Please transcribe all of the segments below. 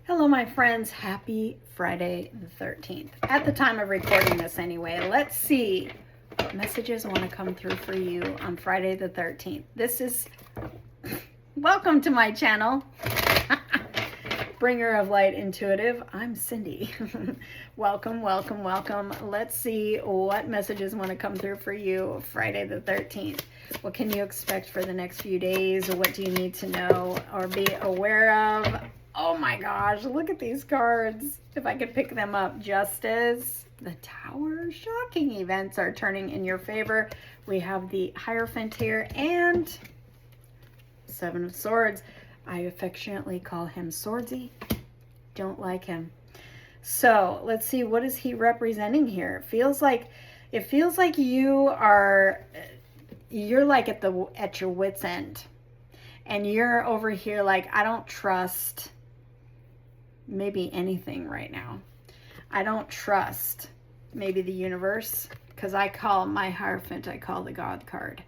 Hello, my friends. Happy Friday the 13th. At the time of recording this anyway, let's see what messages want to come through for you on Friday the 13th. This is, welcome to my channel. Bringer of Light Intuitive. I'm Cindy. Welcome, welcome, welcome. Let's see what messages want to come through for you Friday the 13th. What can you expect for the next few days? What do you need to know or be aware of? Oh my gosh, look at these cards. If I could pick them up. Justice, the Tower. Shocking events are turning in your favor. We have the Hierophant here and Seven of Swords. I affectionately call him Swordsy. Don't like him. So let's see, what is he representing here? It feels like you're like at your wit's end, and you're over here like, I don't trust maybe anything right now. I don't trust maybe the universe, because I call my Hierophant, I call the God card.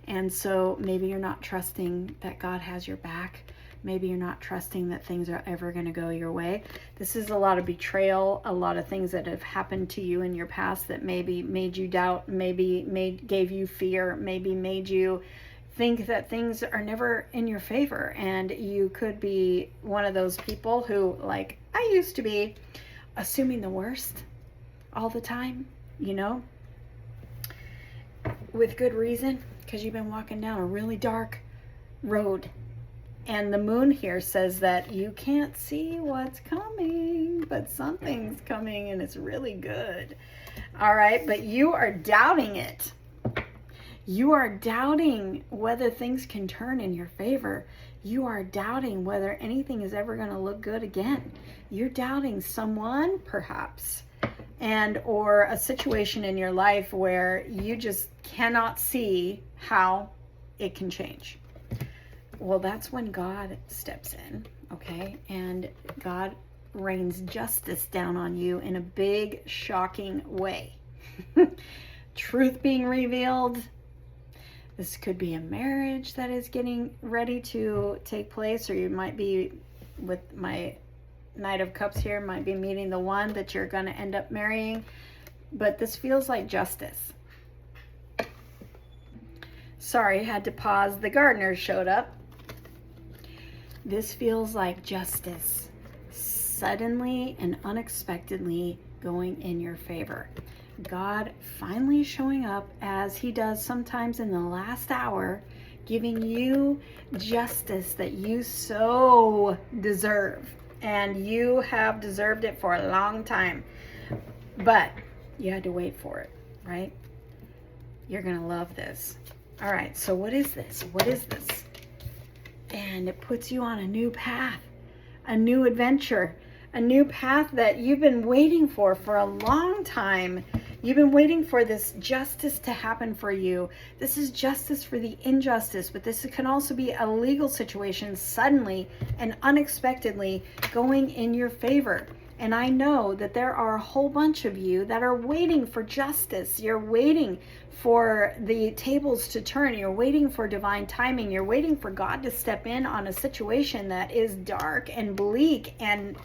And so maybe you're not trusting that God has your back. Maybe you're not trusting that things are ever going to go your way. This is a lot of betrayal, a lot of things that have happened to you in your past that maybe made you doubt, maybe gave you fear, maybe made you think that things are never in your favor. And you could be one of those people who, like I used to be, assuming the worst all the time, you know, with good reason, because you've been walking down a really dark road. And the moon here says that you can't see what's coming, but something's coming and it's really good. All right, but you are doubting it. You are doubting whether things can turn in your favor. You are doubting whether anything is ever going to look good again. You're doubting someone, perhaps, and or a situation in your life where you just cannot see how it can change. Well, that's when God steps in, okay? And God rains justice down on you in a big, shocking way. Truth being revealed. This could be a marriage that is getting ready to take place, or you might be, with my Knight of Cups here, might be meeting the one that you're going to end up marrying. But this feels like justice. Sorry, had to pause. The gardeners showed up. This feels like justice suddenly and unexpectedly going in your favor. God finally showing up, as he does sometimes in the last hour, giving you justice that you so deserve. And you have deserved it for a long time. But you had to wait for it, right? You're going to love this. All right, so what is this? What is this? And it puts you on a new path, a new adventure, a new path that you've been waiting for a long time. You've been waiting for this justice to happen for you. This is justice for the injustice, but this can also be a legal situation suddenly and unexpectedly going in your favor. And I know that there are a whole bunch of you that are waiting for justice. You're waiting for the tables to turn. You're waiting for divine timing. You're waiting for God to step in on a situation that is dark and bleak and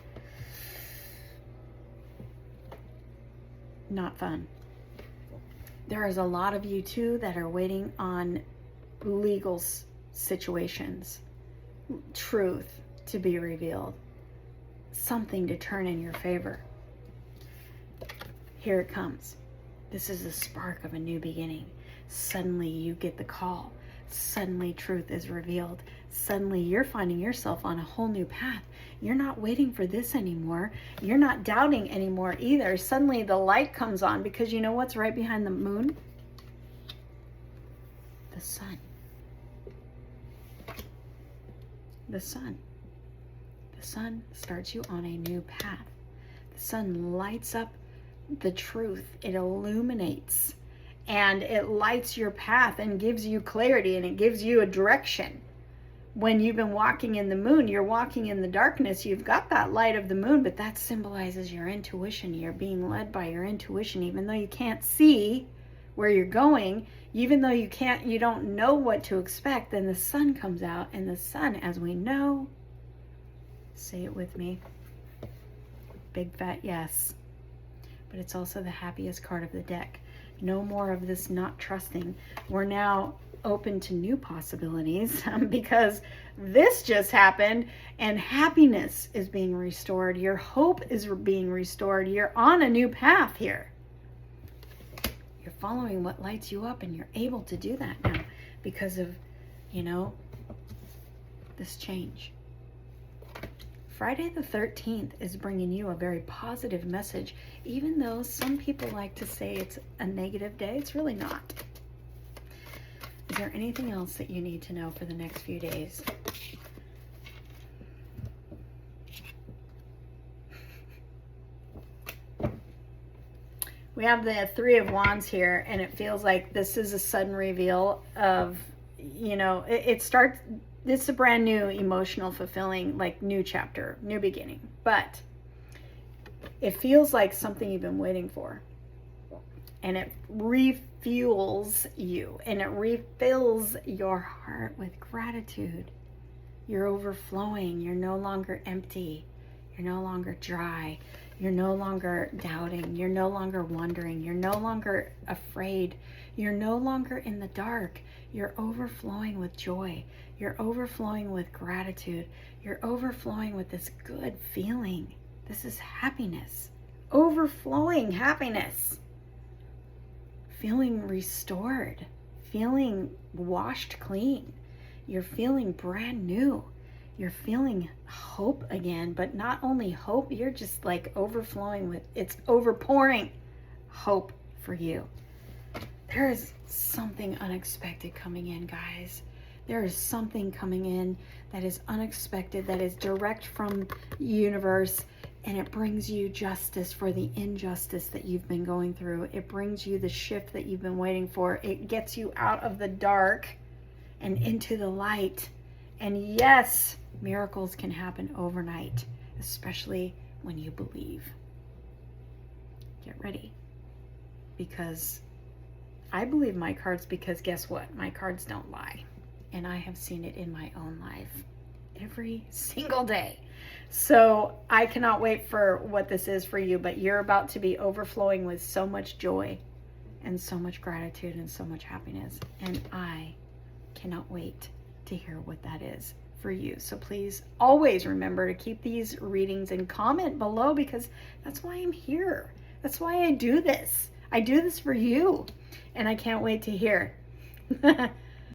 not fun. There is a lot of you too that are waiting on legal situations, truth to be revealed, something to turn in your favor. Here it comes. This is the spark of a new beginning. Suddenly you get the call. Suddenly truth is revealed. Suddenly you're finding yourself on a whole new path. You're not waiting for this anymore. You're not doubting anymore either. Suddenly the light comes on, because you know what's right behind the moon? The sun. The sun. The sun starts you on a new path. The sun lights up the truth. It illuminates and it lights your path and gives you clarity, and it gives you a direction. When you've been walking in the moon, you're walking in the darkness. You've got that light of the moon, but that symbolizes your intuition. You're being led by your intuition, even though you can't see where you're going, even though you don't know what to expect. Then the sun comes out, and the sun, as we know, say it with me, Big fat yes. But it's also the happiest card of the deck. No more of this not trusting. We're now open to new possibilities because this just happened and happiness is being restored. Your hope is being restored. You're on a new path here. You're following what lights you up, and you're able to do that now because of, you know, this change. Friday the 13th is bringing you a very positive message, even though some people like to say it's a negative day. It's really not. Is there anything else that you need to know for the next few days? We have the Three of Wands here, and it feels like this is a sudden reveal of, you know, it starts, it's a brand new, emotional, fulfilling, like new chapter, new beginning. But it feels like something you've been waiting for. And it refuels you, and it refills your heart with gratitude. You're overflowing. You're no longer empty. You're no longer dry. You're no longer doubting. You're no longer wondering. You're no longer afraid. You're no longer in the dark. You're overflowing with joy. You're overflowing with gratitude. You're overflowing with this good feeling. This is happiness. Overflowing happiness. Feeling restored. Feeling washed clean. You're feeling brand new. You're feeling hope again, but not only hope, you're just like overflowing with, it's overpouring hope for you. There is something unexpected coming in, guys. There is something coming in that is unexpected, that is direct from the universe, and it brings you justice for the injustice that you've been going through. It brings you the shift that you've been waiting for. It gets you out of the dark and into the light. And yes, miracles can happen overnight, especially when you believe. Get ready, because I believe my cards, because guess what? My cards don't lie. And I have seen it in my own life every single day. So I cannot wait for what this is for you, but you're about to be overflowing with so much joy and so much gratitude and so much happiness. And I cannot wait to hear what that is for you. So please always remember to keep these readings and comment below, because that's why I'm here. That's why I do this. I do this for you, and I can't wait to hear.